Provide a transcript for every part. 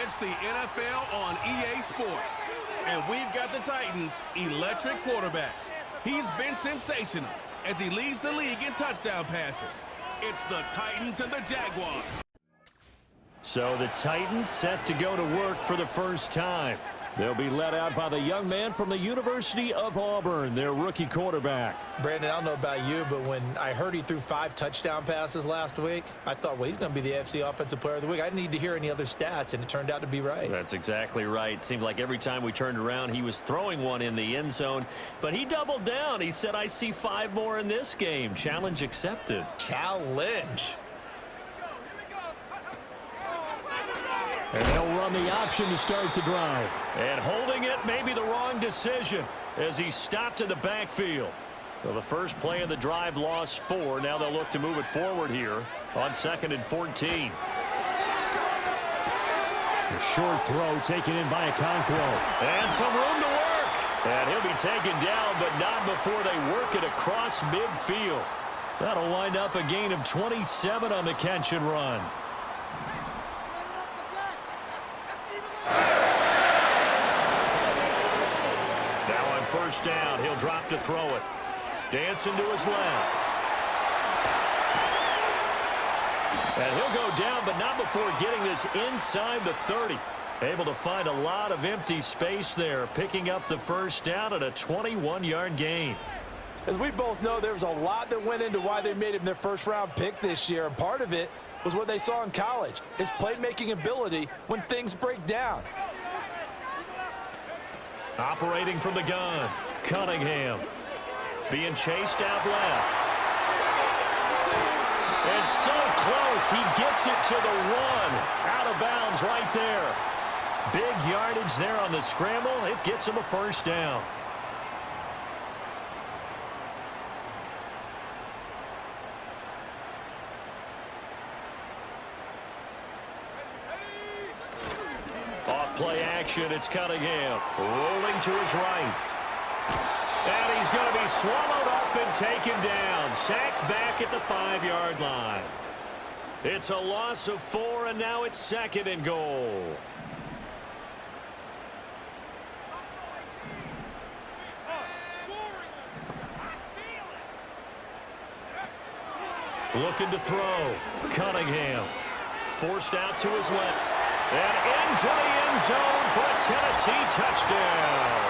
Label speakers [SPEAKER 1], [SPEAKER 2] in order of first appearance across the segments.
[SPEAKER 1] It's the NFL on EA Sports. And we've got the Titans' electric quarterback. He's been sensational as he leads the league in touchdown passes. It's the Titans and the Jaguars.
[SPEAKER 2] So the Titans set to go to work for the first time. They'll be led out by the young man from the University of Auburn, their rookie quarterback.
[SPEAKER 3] Brandon, I don't know about you, but when I heard he threw 5 touchdown passes last week, I thought, well, he's going to be the AFC Offensive Player of the Week. I didn't need to hear any other stats, and it turned out to be right.
[SPEAKER 2] That's exactly right. It seemed like every time we turned around, he was throwing one in the end zone. But he doubled down. He said, I see 5 more in this game. Challenge accepted.
[SPEAKER 3] Challenge.
[SPEAKER 2] And they'll run the option to start the drive. And holding it may be the wrong decision as he stopped in the backfield. So the first play of the drive lost 4. Now they'll look to move it forward here on 2nd and 14. A short throw taken in by Okonkwo. And some room to work. And he'll be taken down, but not before they work it across midfield. That'll wind up a gain of 27 on the catch and run. First down. He'll drop to throw it. Dancing to his left. And he'll go down, but not before getting this inside the 30. Able to find a lot of empty space there, picking up the first down at a 21-yard gain.
[SPEAKER 3] As we both know, there was a lot that went into why they made him their first-round pick this year, and part of it was what they saw in college, his playmaking ability when things break down.
[SPEAKER 2] Operating from the gun, Cunningham being chased out left. And so close, he gets it to the 1. Out of bounds right there. Big yardage there on the scramble. It gets him a first down. Play action, it's Cunningham rolling to his right. And he's going to be swallowed up and taken down. Sacked back at the 5-yard line. It's a loss of 4, and now it's 2nd and goal. Looking to throw. Cunningham forced out to his left. And into the end zone for a Tennessee touchdown.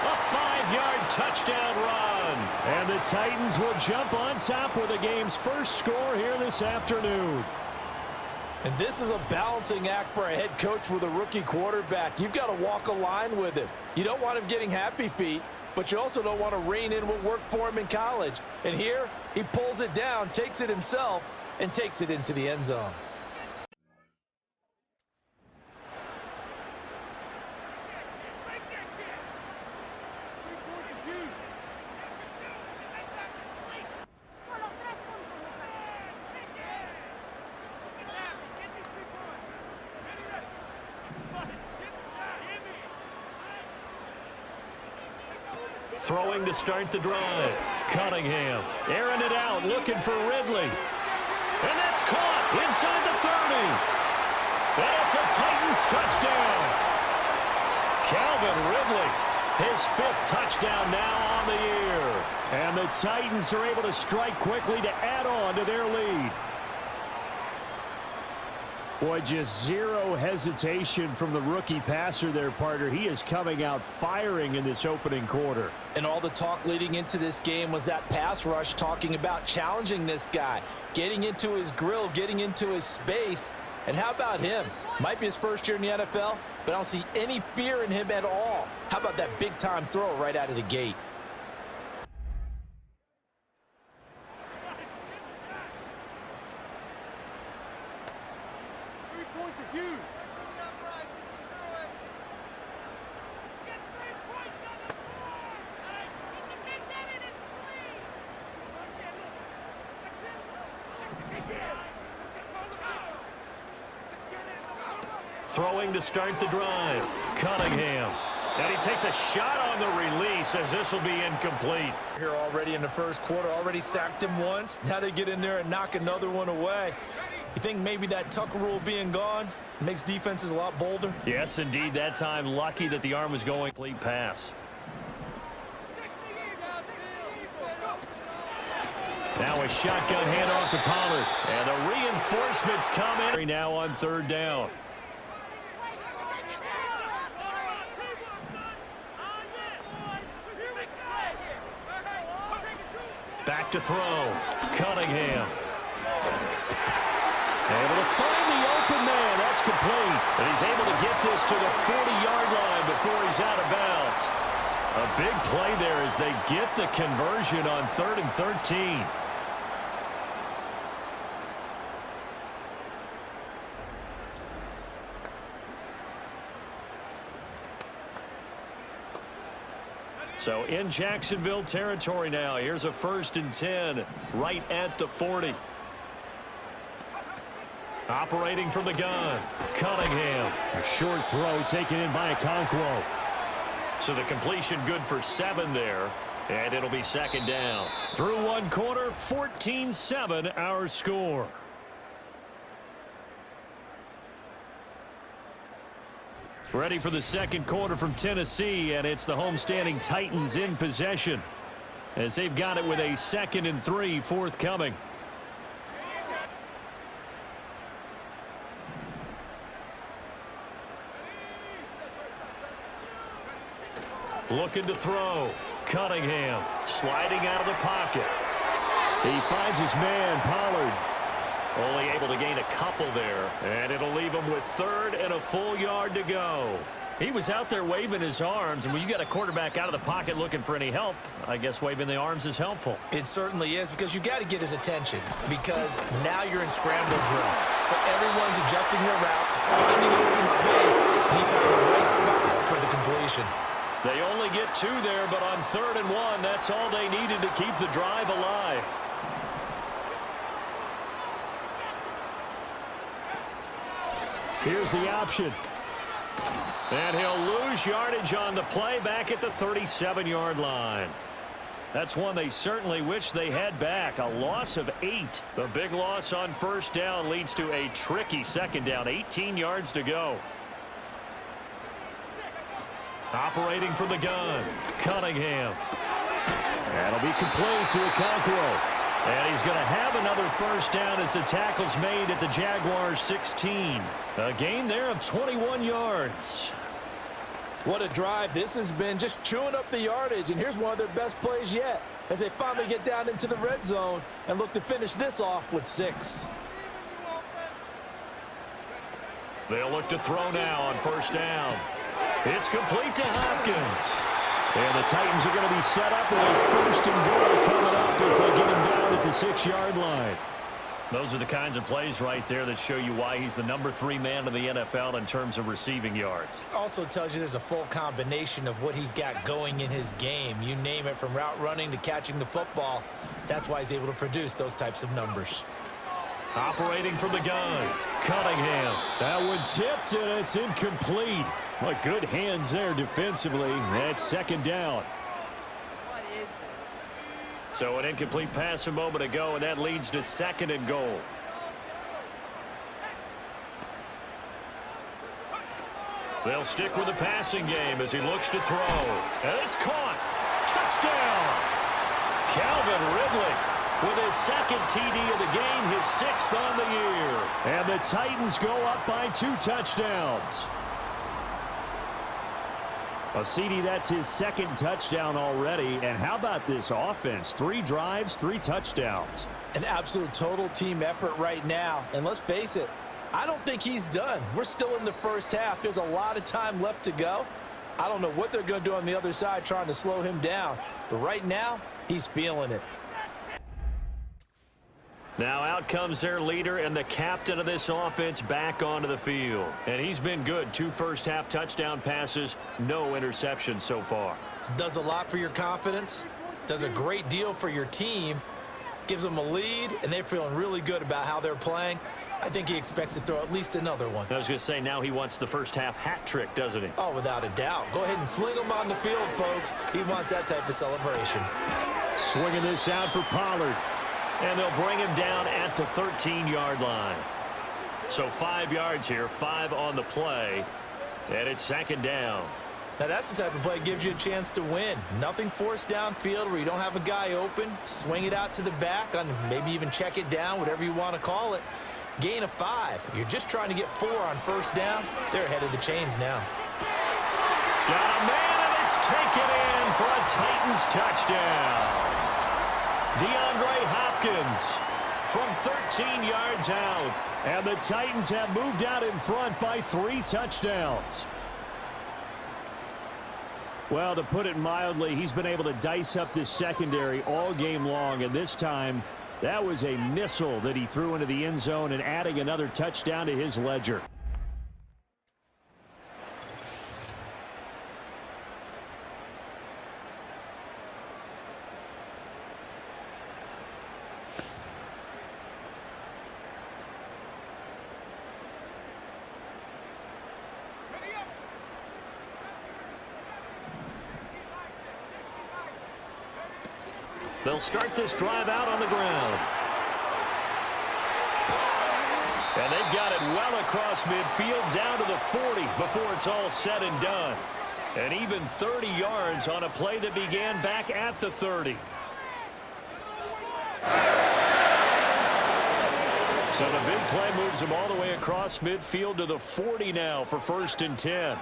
[SPEAKER 2] A 5-yard touchdown run. And the Titans will jump on top with the game's first score here this afternoon.
[SPEAKER 3] And this is a balancing act for a head coach with a rookie quarterback. You've got to walk a line with him. You don't want him getting happy feet, but you also don't want to rein in what worked for him in college. And here, he pulls it down, takes it himself, and takes it into the end zone.
[SPEAKER 2] Throwing to start the drive. Cunningham airing it out, looking for Ridley. And that's caught inside the 30. And it's a Titans touchdown. Calvin Ridley, his 5th touchdown now on the year. And the Titans are able to strike quickly to add on to their lead. Boy, just zero hesitation from the rookie passer there, partner. He is coming out firing in this opening quarter.
[SPEAKER 3] And all the talk leading into this game was that pass rush talking about challenging this guy, getting into his grill, getting into his space. And how about him? Might be his first year in the NFL, but I don't see any fear in him at all. How about that big-time throw right out of the gate?
[SPEAKER 2] Throwing to start the drive. Cunningham. And he takes a shot on the release as this will be incomplete.
[SPEAKER 3] Here already in the first quarter, already sacked him once. Now they get in there and knock another one away. You think maybe that Tucker rule being gone makes defenses a lot bolder?
[SPEAKER 2] Yes, indeed. That time, lucky that the arm was going complete pass. Now a shotgun handoff to Pollard. And the reinforcements come in. Now on third down. Back to throw. Cunningham. Able to find the open man. That's complete. And he's able to get this to the 40-yard line before he's out of bounds. A big play there as they get the conversion on 3rd and 13. So in Jacksonville territory now. Here's a 1st and 10 right at the 40. Operating from the gun. Cunningham. A short throw taken in by Okonkwo. So the completion good for 7 there. And it'll be 2nd down. Through 1 quarter, 14-7 our score. Ready for the 2nd quarter from Tennessee, and it's the homestanding Titans in possession as they've got it with a 2nd and 3 forthcoming. Looking to throw. Cunningham sliding out of the pocket. He finds his man, Pollard. Only able to gain a couple there, and it'll leave him with 3rd and a full yard to go. He was out there waving his arms, and when you got a quarterback out of the pocket looking for any help, I guess waving the arms is helpful.
[SPEAKER 3] It certainly is, because you got to get his attention, because now you're in scramble drill. So everyone's adjusting their routes, finding open space, and he found the right spot for the completion.
[SPEAKER 2] They only get 2 there, but on 3rd and 1, that's all they needed to keep the drive alive. Here's the option. And he'll lose yardage on the play back at the 37-yard line. That's one they certainly wish they had back. A loss of 8. The big loss on 1st down leads to a tricky 2nd down. 18 yards to go. Operating from the gun. Cunningham. That'll be complete to Okonkwo. And he's going to have another 1st down as the tackle's made at the Jaguars' 16. A gain there of 21 yards.
[SPEAKER 3] What a drive. This has been just chewing up the yardage, and here's one of their best plays yet as they finally get down into the red zone and look to finish this off with 6.
[SPEAKER 2] They'll look to throw now on 1st down. It's complete to Hopkins. And the Titans are going to be set up with a 1st and goal coming up as they get him down at the 6-yard line. Those are the kinds of plays right there that show you why he's the number 3 man in the NFL in terms of receiving yards.
[SPEAKER 3] Also tells you there's a full combination of what he's got going in his game. You name it, from route running to catching the football. That's why he's able to produce those types of numbers.
[SPEAKER 2] Operating from the gun. Cunningham. That one tipped, and it's incomplete. What good hands there defensively. That's 2nd down. So an incomplete pass a moment ago, and that leads to 2nd and goal. They'll stick with the passing game as he looks to throw. And it's caught. Touchdown. Calvin Ridley with his 2nd TD of the game, his 6th on the year. And the Titans go up by 2 touchdowns. Well, CD, that's his 2nd touchdown already. And how about this offense? 3 drives, 3 touchdowns.
[SPEAKER 3] An absolute total team effort right now. And let's face it, I don't think he's done. We're still in the 1st half. There's a lot of time left to go. I don't know what they're going to do on the other side trying to slow him down. But right now, he's feeling it.
[SPEAKER 2] Now out comes their leader and the captain of this offense back onto the field. And he's been good. 2 first-half touchdown passes, no interceptions so far.
[SPEAKER 3] Does a lot for your confidence. Does a great deal for your team. Gives them a lead, and they're feeling really good about how they're playing. I think he expects to throw at least another one.
[SPEAKER 2] I was going to say, now he wants the first-half hat trick, doesn't he?
[SPEAKER 3] Oh, without a doubt. Go ahead and fling him on the field, folks. He wants that type of celebration.
[SPEAKER 2] Swinging this out for Pollard. And they'll bring him down at the 13-yard line. So 5 yards here, 5 on the play, and it's second down.
[SPEAKER 3] Now that's the type of play that gives you a chance to win. Nothing forced downfield where you don't have a guy open. Swing it out to the back, on maybe even check it down, whatever you want to call it. Gain of 5. You're just trying to get 4 on first down. They're ahead of the chains now.
[SPEAKER 2] Got a man, and it's taken in for a Titans touchdown. DeAndre Hopkins from 13 yards out. And the Titans have moved out in front by 3 touchdowns. Well, to put it mildly, he's been able to dice up this secondary all game long, and this time that was a missile that he threw into the end zone and adding another touchdown to his ledger. They'll start this drive out on the ground. And they've got it well across midfield down to the 40 before it's all said and done. And even 30 yards on a play that began back at the 30. So the big play moves them all the way across midfield to the 40 now for 1st and 10.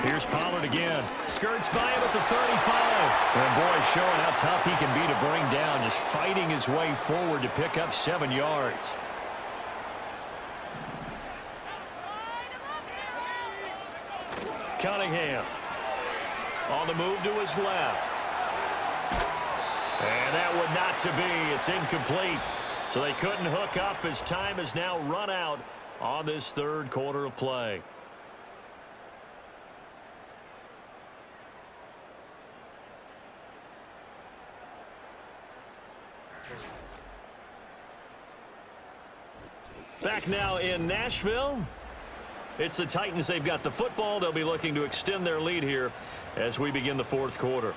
[SPEAKER 2] Here's Pollard again. Skirts by him at the 35. And boy, showing how tough he can be to bring down, just fighting his way forward to pick up 7 yards. Cunningham on the move to his left. And that would not to be. It's incomplete. So they couldn't hook up as time has now run out on this 3rd quarter of play. Back now in Nashville. It's the Titans. They've got the football. They'll be looking to extend their lead here as we begin the 4th quarter.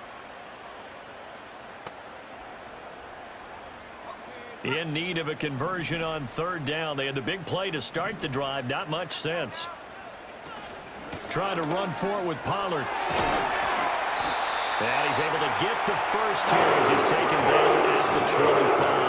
[SPEAKER 2] In need of a conversion on 3rd down. They had the big play to start the drive. Not much sense. Trying to run for it with Pollard. And he's able to get the first here as he's taken down at the 25.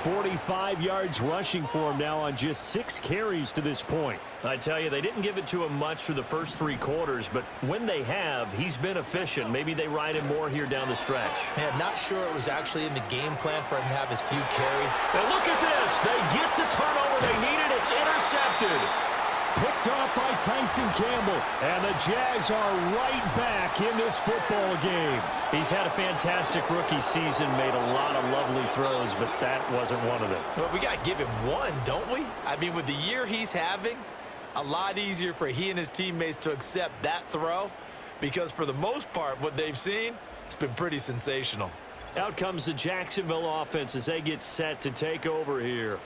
[SPEAKER 2] 45 yards rushing for him now on just 6 carries to this point. I tell you, they didn't give it to him much through the first 3 quarters, but when they have, he's been efficient. Maybe they ride him more here down the stretch.
[SPEAKER 3] Yeah, not sure it was actually in the game plan for him to have his few carries.
[SPEAKER 2] And look at this. They get the turnover they needed. It's intercepted. Picked off by Tyson Campbell. And the Jags are right back in this football game. He's had a fantastic rookie season, made a lot of lovely throws, but that wasn't one of them.
[SPEAKER 3] Well, we got to give him one, don't we? I mean, with the year he's having, a lot easier for he and his teammates to accept that throw because for the most part, what they've seen, it's been pretty sensational.
[SPEAKER 2] Out comes the Jacksonville offense as they get set to take over here.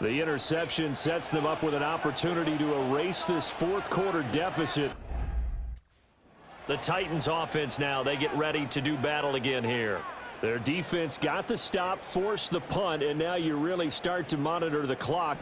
[SPEAKER 2] The interception sets them up with an opportunity to erase this 4th quarter deficit. The Titans offense now, they get ready to do battle again here. Their defense got the stop, forced the punt, and now you really start to monitor the clock.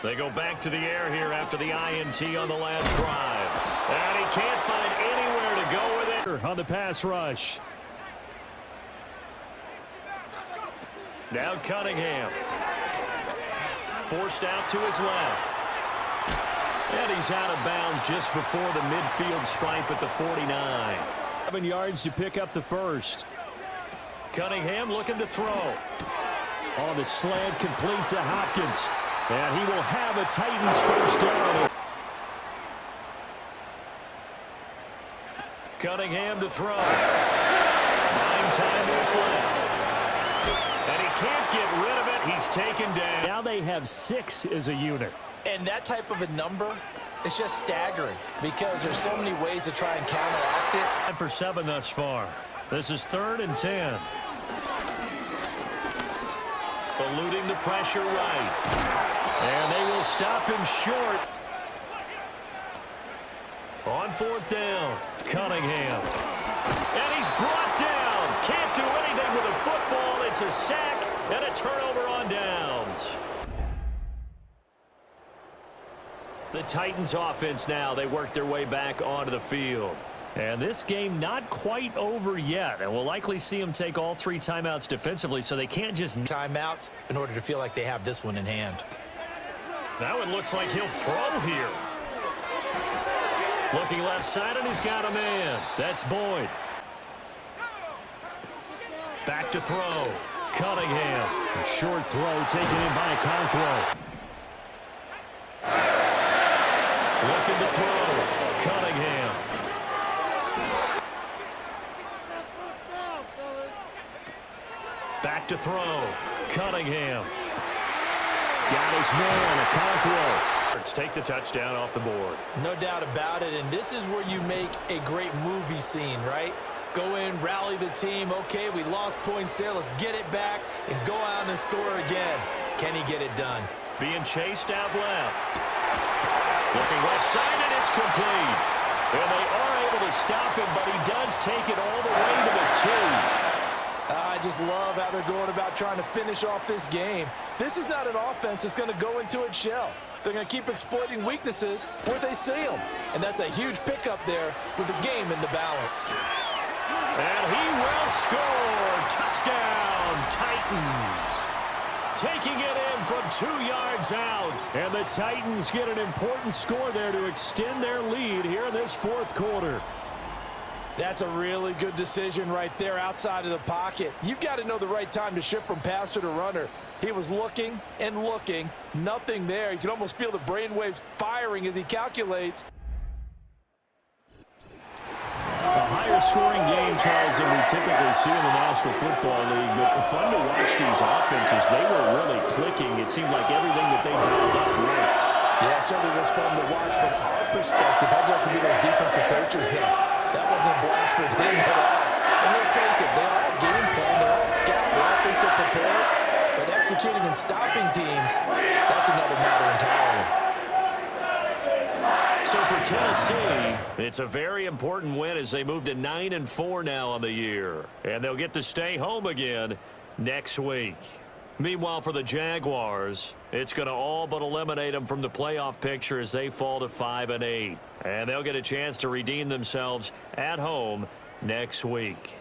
[SPEAKER 2] They go back to the air here after the INT on the last drive. And he can't find anywhere to go with it on the pass rush. Now Cunningham. Forced out to his left. And he's out of bounds just before the midfield stripe at the 49. 7 yards to pick up the first. Cunningham looking to throw. On the slant, complete to Hopkins. And he will have a Titans first down. Cunningham to throw. 9 timers left. And he can't get rid of it. He's taken down. Now they have 6 as a unit.
[SPEAKER 3] And that type of a number, it's just staggering because there's so many ways to try and counteract it.
[SPEAKER 2] And for 7 thus far. This is 3rd and 10. Eluding the pressure right. And they will stop him short. On fourth down, Cunningham. And he's brought down. Can't do anything with a football. It's a sack and a turnover on downs. The Titans offense now, they work their way back onto the field. And this game not quite over yet. And we'll likely see them take all 3 timeouts defensively, so they can't just
[SPEAKER 3] timeouts in order to feel like they have this one in hand.
[SPEAKER 2] Now it looks like he'll throw here. Looking left side, and he's got a man. That's Boyd. Back to throw. Cunningham. A short throw taken in by Okonkwo. Looking to throw. Cunningham. Back to throw. Cunningham. Got his man, Okonkwo. Take the touchdown off the board.
[SPEAKER 3] No doubt about it, and this is where you make a great movie scene, right? Go in, rally the team. Okay, we lost points there. Let's get it back and go out and score again. Can he get it done?
[SPEAKER 2] Being chased out left. Looking left side, and it's complete. And they are able to stop him, but he does take it all the way to the 2.
[SPEAKER 3] I just love how they're going about trying to finish off this game. This is not an offense that's going to go into its shell. They're going to keep exploiting weaknesses where they see them. And that's a huge pickup there with the game in the balance.
[SPEAKER 2] And he will score. Touchdown, Titans. Taking it in from 2 yards out. And the Titans get an important score there to extend their lead here in this 4th quarter.
[SPEAKER 3] That's a really good decision right there outside of the pocket. You've got to know the right time to shift from passer to runner. He was looking and looking. Nothing there. You can almost feel the brainwaves firing as he calculates.
[SPEAKER 2] A higher scoring game, Charles, than we typically see in the National Football League. But fun to watch these offenses. They were really clicking. It seemed like everything that they dialed up worked.
[SPEAKER 3] Yeah, it certainly was fun to watch from our perspective. I'd like to be those defensive coaches there. That wasn't a blast with him at all. And let's face it, they all game plan, they all scout, they all think they're prepared. But executing and stopping teams, that's another matter entirely.
[SPEAKER 2] So for Tennessee, it's a very important win as they move to 9-4 now on the year. And they'll get to stay home again next week. Meanwhile, for the Jaguars, it's going to all but eliminate them from the playoff picture as they fall to 5-8. And they'll get a chance to redeem themselves at home next week.